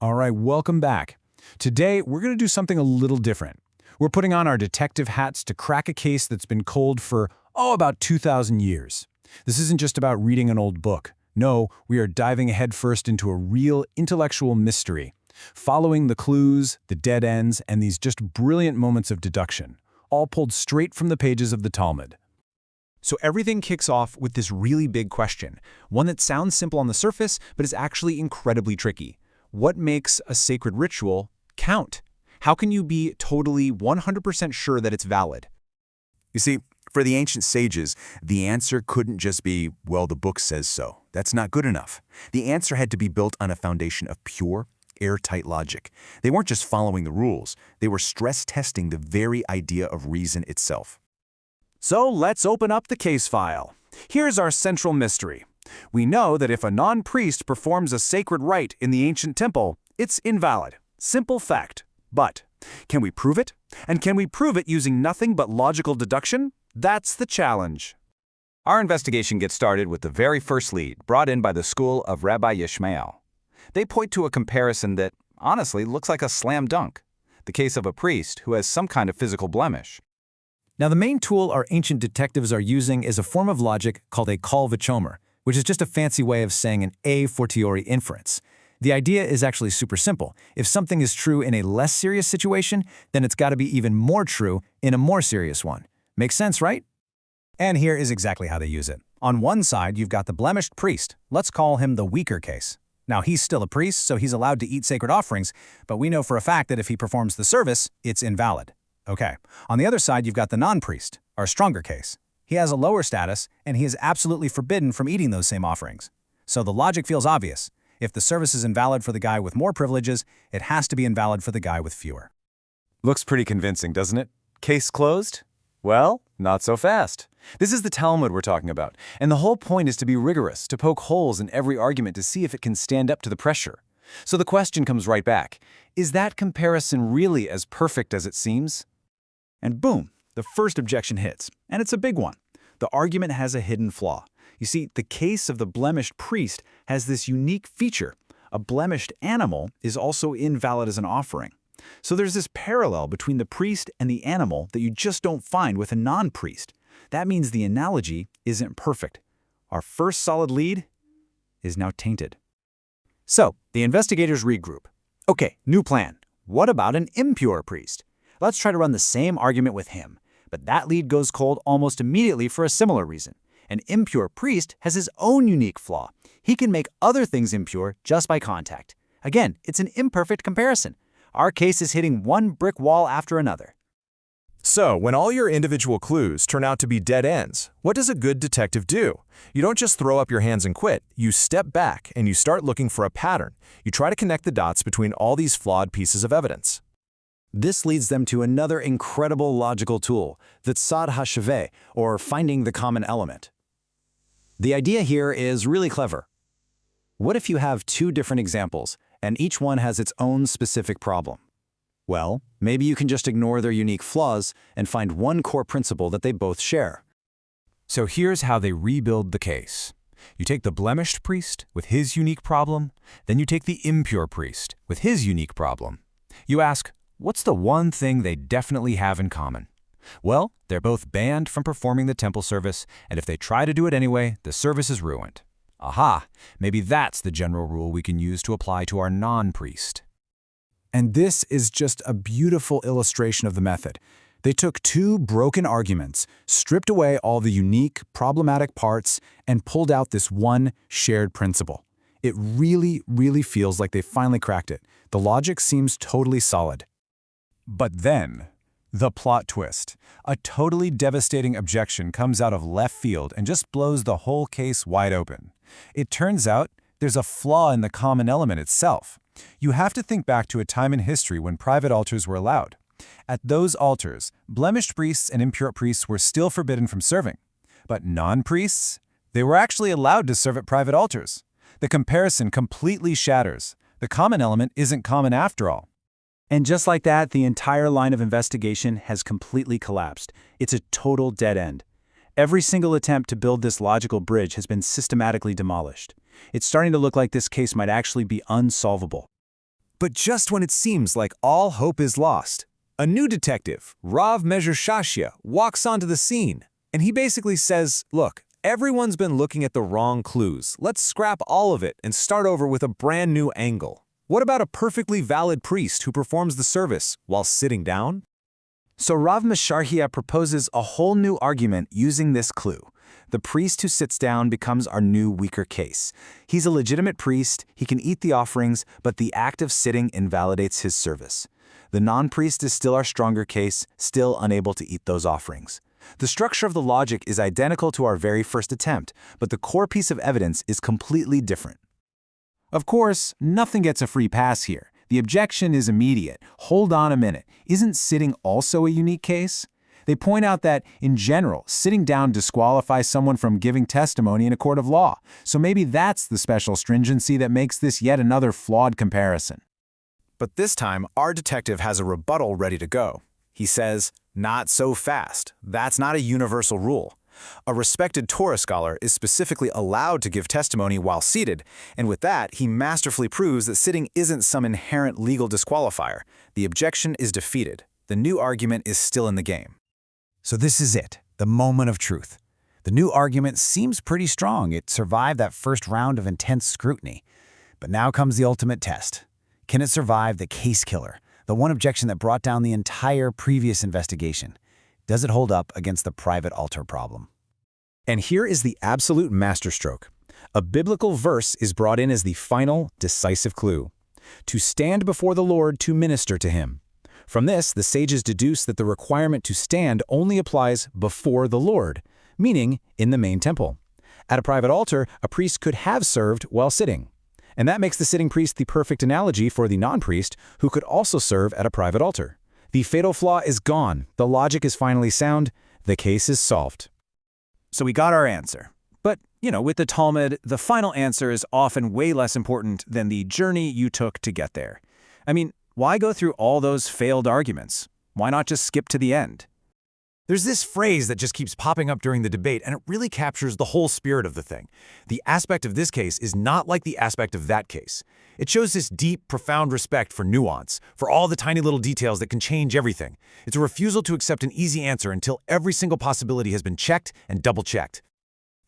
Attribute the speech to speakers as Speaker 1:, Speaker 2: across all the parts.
Speaker 1: All right, welcome back. Today, we're going to do something a little different. We're putting on our detective hats to crack a case that's been cold for, about 2,000 years. This isn't just about reading an old book. No, we are diving headfirst into a real intellectual mystery, following the clues, the dead ends, and these just brilliant moments of deduction, all pulled straight from the pages of the Talmud.
Speaker 2: So everything kicks off with this really big question, one that sounds simple on the surface, but is actually incredibly tricky. What makes a sacred ritual count? How can you be totally 100% sure that it's valid?
Speaker 3: You see, for the ancient sages, the answer couldn't just be, well, the book says so. That's not good enough. The answer had to be built on a foundation of pure, airtight logic. They weren't just following the rules. They were stress-testing the very idea of reason itself.
Speaker 1: So let's open up the case file. Here's our central mystery. We know that if a non-priest performs a sacred rite in the ancient temple, it's invalid. Simple fact. But can we prove it? And can we prove it using nothing but logical deduction? That's the challenge.
Speaker 4: Our investigation gets started with the very first lead, brought in by the school of Rabbi Yishmael. They point to a comparison that, honestly, looks like a slam dunk. The case of a priest who has some kind of physical blemish.
Speaker 1: Now, the main tool our ancient detectives are using is a form of logic called a kal v'chomer, which is just a fancy way of saying an a fortiori inference. The idea is actually super simple. If something is true in a less serious situation, then it's got to be even more true in a more serious one. Makes sense, right? And here is exactly how they use it. On one side, you've got the blemished priest. Let's call him the weaker case. Now, he's still a priest, so he's allowed to eat sacred offerings, but we know for a fact that if he performs the service, it's invalid. Okay. On the other side, you've got the non-priest, our stronger case. He has a lower status, and he is absolutely forbidden from eating those same offerings. So the logic feels obvious. If the service is invalid for the guy with more privileges, it has to be invalid for the guy with fewer.
Speaker 5: Looks pretty convincing, doesn't it? Case closed? Well, not so fast. This is the Talmud we're talking about, and the whole point is to be rigorous, to poke holes in every argument to see if it can stand up to the pressure. So the question comes right back. Is that comparison really as perfect as it seems?
Speaker 2: And boom, the first objection hits, and it's a big one. The argument has a hidden flaw. You see, the case of the blemished priest has this unique feature. A blemished animal is also invalid as an offering. So there's this parallel between the priest and the animal that you just don't find with a non-priest. That means the analogy isn't perfect. Our first solid lead is now tainted. So, the investigators regroup. Okay, new plan. What about an impure priest? Let's try to run the same argument with him. But that lead goes cold almost immediately for a similar reason. An impure priest has his own unique flaw. He can make other things impure just by contact. Again, it's an imperfect comparison. Our case is hitting one brick wall after another.
Speaker 6: So, when all your individual clues turn out to be dead ends, what does a good detective do? You don't just throw up your hands and quit. You step back and you start looking for a pattern. You try to connect the dots between all these flawed pieces of evidence.
Speaker 1: This leads them to another incredible logical tool, the tzad hasheveh, or finding the common element. The idea here is really clever. What if you have two different examples, and each one has its own specific problem? Well, maybe you can just ignore their unique flaws and find one core principle that they both share.
Speaker 5: So here's how they rebuild the case. You take the blemished priest with his unique problem, then you take the impure priest with his unique problem. You ask, what's the one thing they definitely have in common? Well, they're both banned from performing the temple service, and if they try to do it anyway, the service is ruined. Aha! Maybe that's the general rule we can use to apply to our non-priest.
Speaker 1: And this is just a beautiful illustration of the method. They took two broken arguments, stripped away all the unique, problematic parts, and pulled out this one shared principle. It really, really feels like they finally cracked it. The logic seems totally solid.
Speaker 5: But then, the plot twist. A totally devastating objection comes out of left field and just blows the whole case wide open. It turns out there's a flaw in the common element itself. You have to think back to a time in history when private altars were allowed. At those altars, blemished priests and impure priests were still forbidden from serving. But non-priests? They were actually allowed to serve at private altars. The comparison completely shatters. The common element isn't common after all.
Speaker 2: And just like that, the entire line of investigation has completely collapsed. It's a total dead end. Every single attempt to build this logical bridge has been systematically demolished. It's starting to look like this case might actually be unsolvable.
Speaker 5: But just when it seems like all hope is lost, a new detective, Rav Mezher, walks onto the scene. And he basically says, look, everyone's been looking at the wrong clues. Let's scrap all of it and start over with a brand new angle. What about a perfectly valid priest who performs the service while sitting down? So Rav Mezher proposes a whole new argument using this clue. The priest who sits down becomes our new weaker case. He's a legitimate priest, he can eat the offerings, but the act of sitting invalidates his service. The non-priest is still our stronger case, still unable to eat those offerings. The structure of the logic is identical to our very first attempt, but the core piece of evidence is completely different. Of course, nothing gets a free pass here. The objection is immediate. Hold on a minute. Isn't sitting also a unique case? They point out that, in general, sitting down disqualifies someone from giving testimony in a court of law. So maybe that's the special stringency that makes this yet another flawed comparison.
Speaker 2: But this time, our detective has a rebuttal ready to go. He says, not so fast. That's not a universal rule. A respected Torah scholar is specifically allowed to give testimony while seated, and with that, he masterfully proves that sitting isn't some inherent legal disqualifier. The objection is defeated. The new argument is still in the game.
Speaker 5: So this is it, the moment of truth. The new argument seems pretty strong. It survived that first round of intense scrutiny. But now comes the ultimate test. Can it survive the case killer, the one objection that brought down the entire previous investigation? Does it hold up against the private altar problem?
Speaker 2: And here is the absolute masterstroke. A biblical verse is brought in as the final, decisive clue. To stand before the Lord to minister to him. From this, the sages deduce that the requirement to stand only applies before the Lord, meaning in the main temple. At a private altar, a priest could have served while sitting. And that makes the sitting priest the perfect analogy for the non-priest who could also serve at a private altar. The fatal flaw is gone. The logic is finally sound. The case is solved.
Speaker 1: So we got our answer. But, with the Talmud, the final answer is often way less important than the journey you took to get there. I mean, why go through all those failed arguments? Why not just skip to the end?
Speaker 5: There's this phrase that just keeps popping up during the debate, and it really captures the whole spirit of the thing. The aspect of this case is not like the aspect of that case. It shows this deep, profound respect for nuance, for all the tiny little details that can change everything. It's a refusal to accept an easy answer until every single possibility has been checked and double-checked.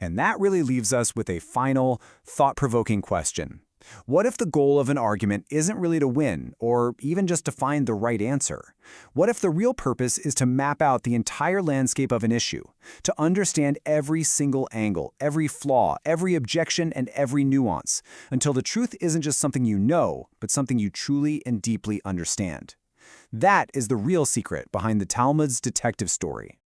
Speaker 2: And that really leaves us with a final, thought-provoking question. What if the goal of an argument isn't really to win, or even just to find the right answer? What if the real purpose is to map out the entire landscape of an issue, to understand every single angle, every flaw, every objection, and every nuance, until the truth isn't just something you know, but something you truly and deeply understand? That is the real secret behind the Talmud's detective story.